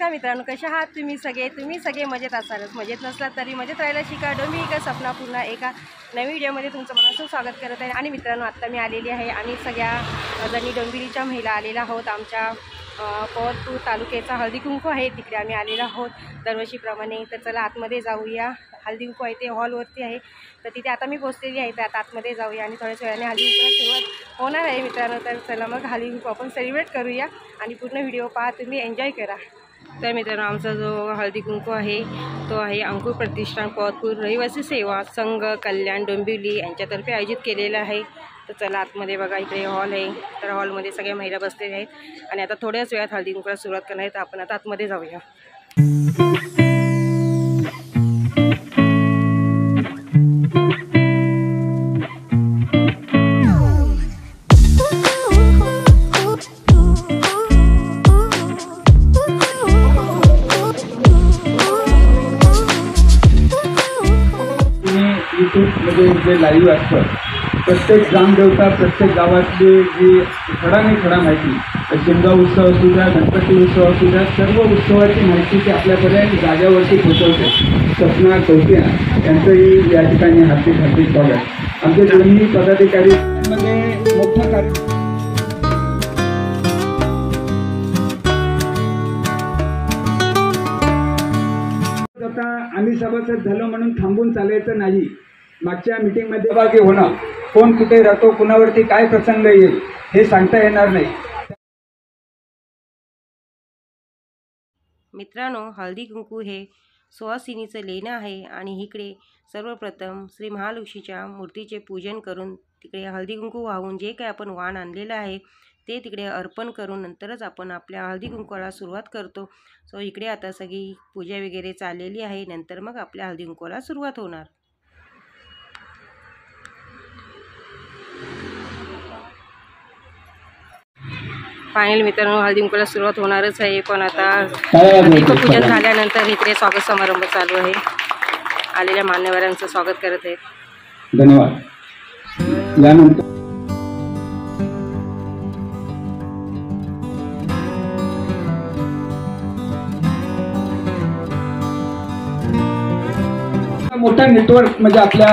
नमस्कार मित्रांनो, कशा आहात तुम्ही सगळे मजेत असालच. मजेत नसलात तरी मजेत राहायला शिका. डोंबिवली का सपना पुन्हा एका नवीन व्हिडिओमध्ये तुमचं मनापासून स्वागत करत आहे. आणि मित्रांनो, आत्ता मी आलेली आहे. आम्ही सगळ्या जणी डोंबिवलीच्या महिला आलेल्या आहोत. आमच्या पॉवरपूर तालुक्याचा हळदी कुंकू आहे, तिकडे आम्ही आलेलो आहोत दरवर्षीप्रमाणे. तर चला आतमध्ये जाऊया. हळदी कुंकू आहे ते हॉलवरती आहे, तर तिथे आता मी पोहोचलेली आहे. तर आता आतमध्ये जाऊया आणि थोड्याच वेळाने हळदी कुंकूला सुरुवात होणार आहे मित्रांनो. तर चला मग हळदी कुंकू आपण सेलिब्रेट करूया आणि पूर्ण व्हिडिओ पहा, तुम्ही एन्जॉय करा. तर मित्रांनो, आमचा जो हळदी कुंकू आहे तो आहे अंकुर प्रतिष्ठान पॉवरपूर रहिवासी सेवा संघ कल्याण डोंबिवली यांच्यातर्फे आयोजित केलेला आहे. तर चला आतमध्ये बघा, इकडे हॉल आहे. तर हॉलमध्ये सगळ्या महिला बसलेल्या आहेत आणि आता थोड्याच वेळात हळदी कुंकूला सुरुवात करणार आहे. तर आपण आता आतमध्ये जाऊया. यूट्यूबमध्ये जे लाईव्ह असतं, प्रत्येक ग्रामदेवता, प्रत्येक गावातली जी खडा माहिती, शिमगा उत्सव असू द्या, गणपती उत्सव असू द्या, सर्व उत्सवाची माहिती ती आपल्यापर्यंत जाग्यावरती पोहोचवते. सपना कौटिया यांचंही या ठिकाणी हार्दिक स्वागत. आमचे दोन्ही पदाधिकारीमध्ये मोठा कार्य. आता आम्ही सभासद झालो म्हणून थांबून चालायचं नाही. मागच्या मीटिंगमध्ये भागी होणं, कोण कुठे राहतो, कुणावरती काय प्रसंग येईल हे सांगता येणार नाही. मित्रांनो, हळदी कुंकू हे सुवासिनीचं लेणं आहे आणि इकडे सर्वप्रथम श्री महालक्ष्मीच्या मूर्तीचे पूजन करून तिकडे हळदी कुंकू वाहून जे काही आपण वाण आणलेलं आहे ते तिकडे अर्पण करून नंतरच आपण आपल्या हळदी कुंकूला सुरुवात करतो. सो इकडे आता सगळी पूजा वगैरे चाललेली आहे. नंतर मग आपल्या हळदी कुंकूला सुरुवात होणार. फायनल मित्रांनो, हळदी कुंकूला सुरुवात होणारच आहे. पण आता दीपपूजन झाल्यानंतर इकडे स्वागत समारंभ चालू आहे. आलेल्या मान्यवरांचं स्वागत करत आहेत. धन्यवाद. यानंतर मोठा नेटवर्क म्हणजे आपल्या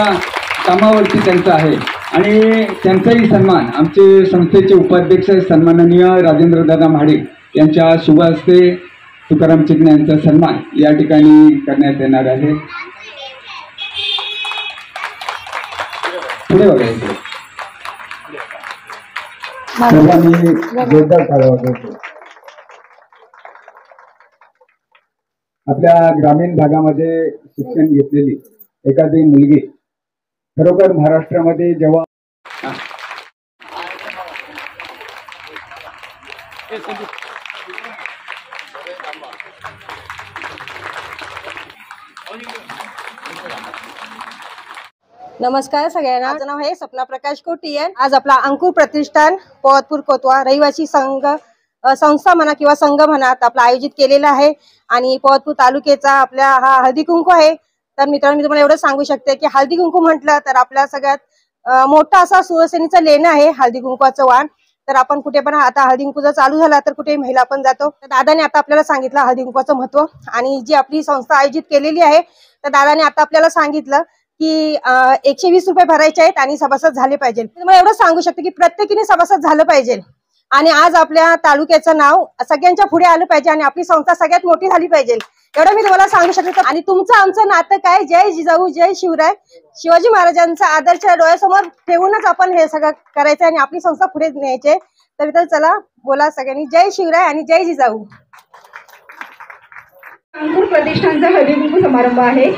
कामावरती त्यांचं आहे आणि त्यांचाही सन्मान आमचे संस्थेचे उपाध्यक्ष सन्माननीय राजेंद्रदादा म्हाडे यांच्या शुभ हस्ते तुकाराम चिकणे यांचा सन्मान या ठिकाणी करण्यात येणार आहे. पुढे बघायचं सर्वांनी जोरदार टाळ्या वाजवायच्या. आपल्या ग्रामीण भागामध्ये शिक्षण घेतलेली एखादी मुलगी खरोखर महाराष्ट्रामध्ये जेव्हा नमस्कार सगळ्यांना. माझं नाव आहे सपना प्रकाश कोटियन. आज आपला अंकुर प्रतिष्ठान पॉवरपूर कोतवा रहिवासी संस्था म्हणा किंवा संघ म्हणा आपला आयोजित केलेला आहे आणि पॉवरपूर तालुक्याचा आपल्या हा हळदी कुंकू आहे. तर मित्रांनो, मी तुम्हाला एवढं सांगू शकते की हळदी कुंकू म्हटलं तर आपल्या सगळ्यात मोठा असा सुवासिनीचं लेणं आहे हळदी कुंकूचं वाण. तर आपण कुठे पण आता हळदी कुंकू जर चालू झाला तर कुठे महिला पण जातो. तर दादाने आता आपल्याला सांगितलं हळदी कुंकूचं महत्व आणि जी आपली संस्था आयोजित केलेली आहे. तर दादाने आता आपल्याला सांगितलं की 120 रुपये भरायचे आहेत आणि सभासद झाले पाहिजे. तुम्हाला एवढं सांगू शकते की प्रत्येकीने सभासद झालं पाहिजे आणि आज आपल्या तालुक्याचं नाव सगळ्यांच्या पुढे आलं पाहिजे आणि आपली संस्था सगळ्यात मोठी झाली पाहिजे, एवढं मी तुम्हाला सांगू शकते. आणि तुमचं आमचं नातं काय, जय जिजाऊ जय शिवराय, शिवाजी महाराजांचा आदर्श डोळ्यासमोर ठेवूनच आपण हे सगळं करायचं आणि आपली संस्था पुढे न्यायचे. तर चला बोला सगळ्यांनी जय शिवराय आणि जय जिजाऊ. अंकुर प्रतिष्ठानचा हळदी कुंकू समारंभ आहे.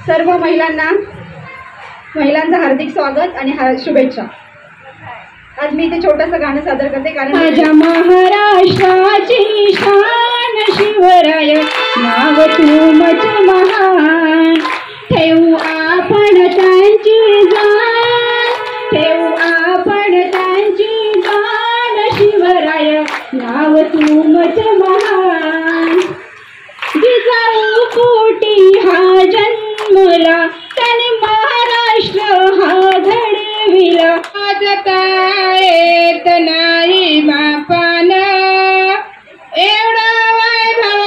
सर्व महिलांचं हार्दिक स्वागत आणि शुभेच्छा. आज मी इथे छोटंसं गाणं सादर करते कारण माझ्या महाराष्ट्राची शान शिवराय नाव तुमच महान. ठेवू आपण त्यांची जाण, ठेवू आपण त्यांची जाण, शिवराय नाव तुमच महान. जिजाऊ पोटी हा जन्मला त्याने महाराष्ट्र हा घडविला. वाजता येत नाही बापाला एवढा वैभव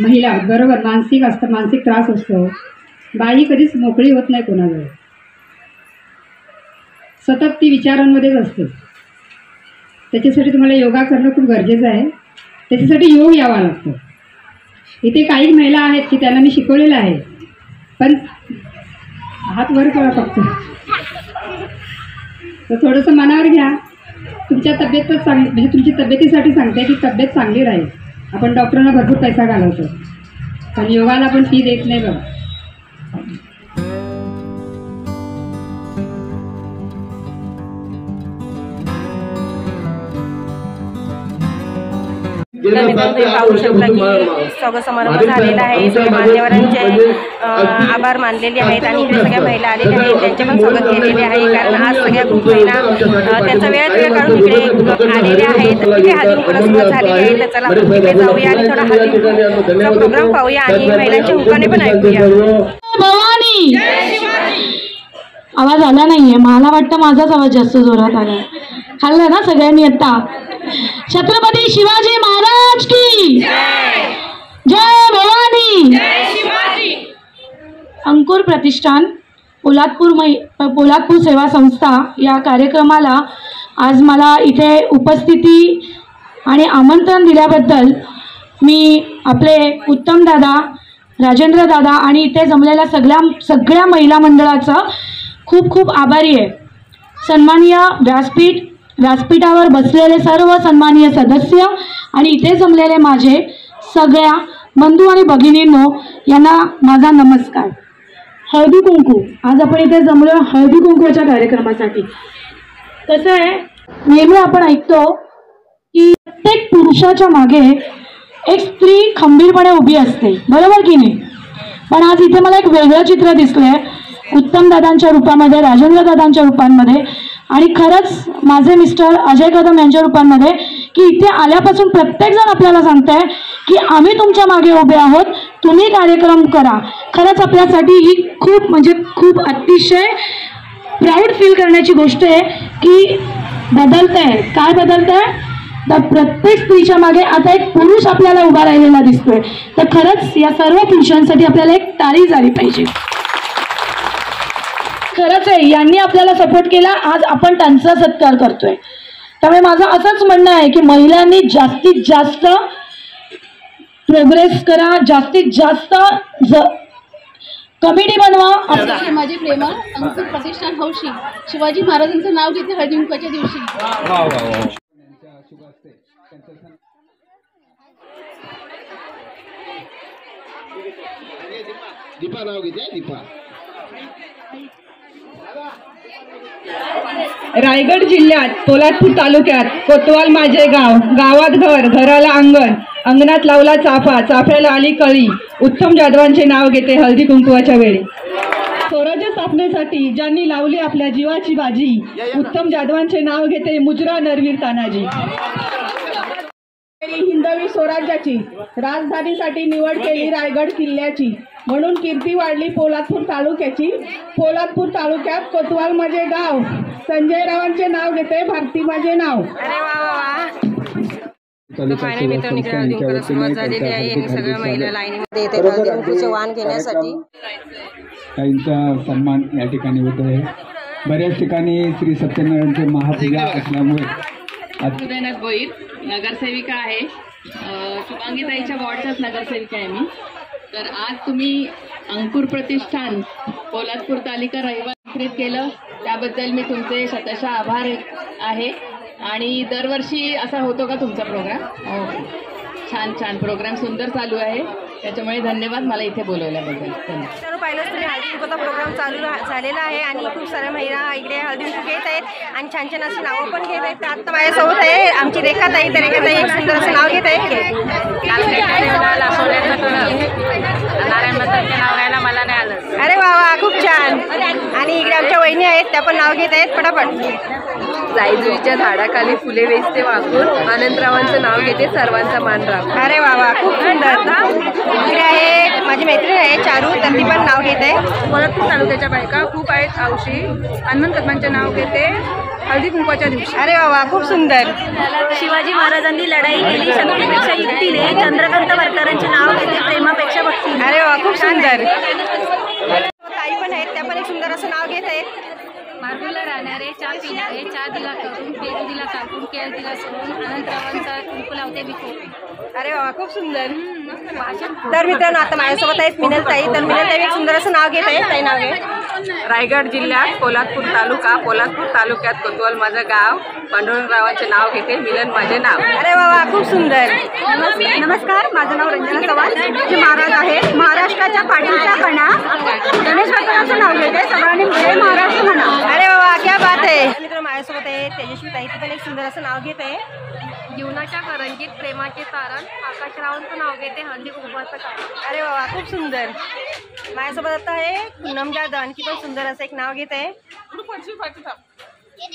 महिला बरोबर मानसिक असतं, मानसिक त्रास असतो, बाई कधीच मोकळी होत नाही कोणाजवळ, सतत ती विचारांमध्येच असते. त्याच्यासाठी तुम्हाला योगा करणं खूप गरजेचं आहे. त्याच्यासाठी योग यावा लागतो. इथे काही महिला आहेत की त्यांना मी शिकवलेलं आहे, पण हात वर करा फक्त, तर थोडंसं मनावर घ्या. तुमच्या तब्येतच चांगली, म्हणजे तुमची तब्येतीसाठी सांगते की तब्येत चांगली राहील. आपण डॉक्टरांना भरपूर पैसा घालवतो, पण योगाला आपण फी देत नाही बघा. तुम्ही पाहू शकता की स्वागत समारंभ झालेला आहे. सगळ्या मान्यवरांचे आभार मानलेले आहेत आणि इकडे सगळ्या महिला आलेल्या आहेत, त्यांचे पण स्वागत केलेले आहे. कारण आज सगळ्या खूप महिला त्यांचा वेळ काढून इकडे आलेल्या आहेत. इथे हळदी कुंकूला सुरुवात झालेली आहे. तर चला आपण तिथे जाऊया आणि थोडा हळदी कुंकूचा प्रोग्राम पाहूया आणि महिलांच्या हुकाने पण ऐकूया. भवानी आवाज आला नाहीये, मला वाटतं माझाच आवाज जास्त जोरात आला. खाल्ला ना सगळ्यांनी आता. छत्रपती शिवाजी महाराज की जय भवानी. अंकुर प्रतिष्ठान पोलादपूर सेवा संस्था या कार्यक्रमाला आज मला इथे उपस्थिती आणि आमंत्रण दिल्याबद्दल मी आपले उत्तम दादा, राजेंद्र दादा आणि इथे जमलेल्या सगळ्या महिला मंडळाचं खूप खूप आभारी आहे. सन्माननीय व्यासपीठावर बसलेले सर्व सन्माननीय सदस्य आणि इथे जमलेले माझे सगळ्या बंधू आणि भगिनींनो यांना माझा नमस्कार. हळदी कुंकू, आज आपण इथे जमलो हळदी कुंकूच्या कार्यक्रमासाठी. कसं आहे, नेहमी आपण ऐकतो की प्रत्येक पुरुषाच्या मागे एक स्त्री खंबीरपणे उभी असते, बरोबर की नाही. पण आज इथे मला एक वेगळं चित्र दिसलंय, उत्तम दादांच्या रूपामध्ये, राजेंद्र दादांच्या रूपांमध्ये आणि खरंच माझे मिस्टर अजय कदम यांच्या रूपांमध्ये, की इथे आल्यापासून प्रत्येकजण आपल्याला सांगताय की आम्ही तुमच्या मागे उभे आहोत, तुम्ही कार्यक्रम करा. खरंच आपल्यासाठी ही खूप म्हणजे खूप अतिशय प्राऊड फील करण्याची गोष्ट आहे की बदलतंय. काय बदलतंय तर प्रत्येक स्त्रीच्या मागे आता एक पुरुष आपल्याला उभा राहिलेला दिसतोय. तर खरंच या सर्व पुरुषांसाठी आपल्याला एक टाळी झाली पाहिजे. खरंच आहे, यांनी आपल्याला सपोर्ट केला, आज आपण त्यांचा सत्कार करतोय. त्यामुळे माझं असंच म्हणणं आहे की महिलांनी जास्तीत जास्त प्रोग्रेस करा, जास्तीत जास्त कमिटी बनवा. माझे प्रेम अंकुर प्रतिष्ठान हौशी शिवाजी महाराजांचं नाव घेते हळदी कुंकवाच्या दिवशी. दीपा नाव घेते, दीपा. रायगड जिल्ह्यात पोलादपूर तालुक्यात कोतवाल माझे गाव, गावात घर, घराला अंगण, अंगणात लावला चाफा, चाफ्याला आली कळी. उत्तम जाधवांचे नाव घेते हळदी कुंकवाच्या वेळी. स्वराज्य स्थापनेसाठी ज्यांनी लावली आपल्या जीवाची बाजी, उत्तम जाधवांचे नाव घेते मुजरा नरवीर तानाजी. हिंदवी स्वराज्याची राजधानीसाठी निवड केली रायगड किल्ल्याची, म्हणून कीर्ती वाढली पोलादपूर तालुक्याची. पोलादपूर तालुक्यात कोतवाल माझे गाव, संजय रावांचे नाव घेते भारती माझे नाव. फायनल मित्रांकडे हळदी कुंकूला सुरुवात झालेली आहे आणि सगळ्या महिला लाईनीमध्ये येते हळदी कुंकूचे वाण घेण्यासाठी. ताईंचा सन्मान या ठिकाणी होत आहे. बऱ्याच ठिकाणी श्री सत्यनारायणचे महापूजा असल्यामुळे सुदैनाथ भोईर नगरसेविका आहे, शुभांगीताईच्या वॉर्डच्याच नगरसेविका आहे मी. तर आज तुम्ही अंकुर प्रतिष्ठान पोलादपूर तालुका रहिवासी केलं त्याबद्दल मी तुमचे शतशः आभार आहे. आणि दरवर्षी असा होतो का तुमचा प्रोग्राम? हो, छान छान प्रोग्राम सुंदर चालू आहे, त्याच्यामुळे धन्यवाद मला इथे बोलवल्याबद्दल. तर पाहिलं तुम्ही हळदी कुंकूचा प्रोग्राम चालू झालेला आहे आणि खूप साऱ्या महिला इकडे हळदी कुंकू घेत आहेत आणि छान छान अशी नावं पण घेत आहेत. तर आता माझ्यासोबत आहे आमची रेखाताई. तर रेखाताई एक सुंदर असं नाव घेत आहे. मला नाही आलं. अरे वा वा, खूप छान. आणि इकडे आमच्या वहिनी आहेत, त्या पण नाव घेत आहेत पटापट. जाईजुईच्या झाडाखाली फुले वेचते वाकून, आनंदरावांचं नाव घेते सर्वांचा मान राखून. अरे वा वा, खूप सुंदर. इकडे आहे माझी मैत्रीण आहे चारू, तर ती पण नाव घेत आहे. पोलादपूर तालुक्याच्या बायका खूप आहेत. हौशी हनुमान कदमांचे नाव घेते हळदी कुंकवाच्या दिवशी. अरे वा, खूप सुंदर. शिवाजी महाराजांनी लढाई केली शक्तीपेक्षा युक्तीने, चंद्रकांत वरकरांचे नाव घेते प्रेमापेक्षा भक्तीने. अरे वा, खूप सुंदर. ताई पण आहेत, त्या पण एक सुंदर असं नाव घेत आहेत. मार्गोला राहणारे, चहा पिणारे, चहा दिला करून, पेरू दिला कापून, केळ दिला सोडून, अनंतरावांचा कुंकू लावते बिको. अरे वा, खूप सुंदर. तर मित्रांनो, आता माझ्यासोबत आहेत मिनल ताई. तर मिनल ताई एक सुंदर असं नाव घेत आहे. ताई नाव घे. रायगड जिल्ह्यात पोलादपूर तालुका, पोलादपूर तालुक्यात कोतवाल माझं गाव, पांडुरंगरावांचे नाव घेते, मिलन माझे नाव. अरे वा, खूप सुंदर. नमस्कार, माझं नाव रंजना चव्हाण. जे महाराज आहेत, महाराष्ट्राच्या पाठीचा कणा, गणेश भगवानाचं नाव घेते, सर्वांनी जय महाराष्ट्र म्हणा. अरे वा, क्या बात आहे. मित्रांनो, माझ्यासोबत आहे तेजस्वी ताई. ती पण एक सुंदर असं नाव घेत आहे. जीवनाच्या करंजीत प्रेमाचे तारण, आकाशरावांचं नाव घेते, हळदी कुंकवाचं कारण. अरे वा, खूप सुंदर. माझ्यासोबत आता आहे पूनम जाधव. आणखी पण सुंदर असं एक नाव घेत आहे.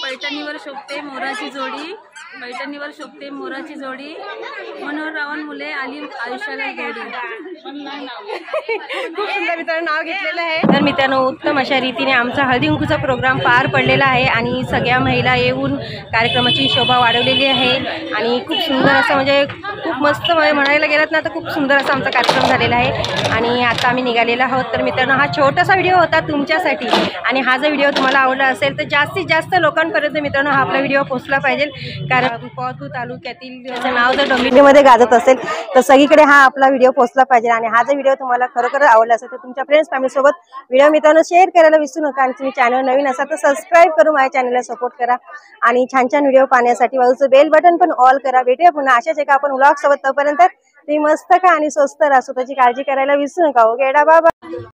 पैठणीवर शोभते मोराची जोडी, पैठणीवर शोभते मोराची जोडी, मनोहररावां मुले आली आयुष्याला गोडी. खूप सुंदर मित्रांनो नाव घेतलेलं आहे. तर मित्रांनो, उत्तम अशा रीतीने आमचा हळदी कुंकूचा प्रोग्राम पार पडलेला आहे आणि सगळ्या महिला येऊन कार्यक्रमाची शोभा वाढवलेली आहे आणि खूप सुंदर असं म्हणजे खूप मस्त म्हणायला गेलात ना तर खूप सुंदर असा आमचा कार्यक्रम झालेला आहे आणि आता आम्ही निघालेलो आहोत. तर मित्रांनो, हा छोटासा व्हिडिओ होता तुमच्यासाठी आणि हा जर व्हिडिओ तुम्हाला आवडला असेल तर जास्तीत जास्त लोकांपर्यंत मित्रांनो हा आपला व्हिडिओ पोहोचला पाहिजे. कारण पोलादपूर तालुक्यातील त्याचं नाव जर डोंबिवलीमध्ये गाजत असेल तर सगळीकडे हा आपला व्हिडिओ पोहोचला पाहिजे. आणि हा जर व्हिडिओ तुम्हाला खरोखर आवडला असेल तर तुमच्या फ्रेंड्स फॅमिलीसोबत व्हिडिओ मित्रांनो शेअर करायला विसरू नका. आणि तुम्ही चॅनल नवीन असाल तर सबस्क्राईब करून माझ्या चॅनलला सपोर्ट करा आणि छान छान व्हिडिओ पाहण्यासाठी बाजूचं बेल बटन पण ऑल करा. भेटूया पुन्हा अशाच एका आपण व्लॉग सोबत. तोपर्यंत तुम्ही मस्त खा आणि स्वस्त राहा. स्वतःची काळजी करायला विसरू नका. ओके, बाबा.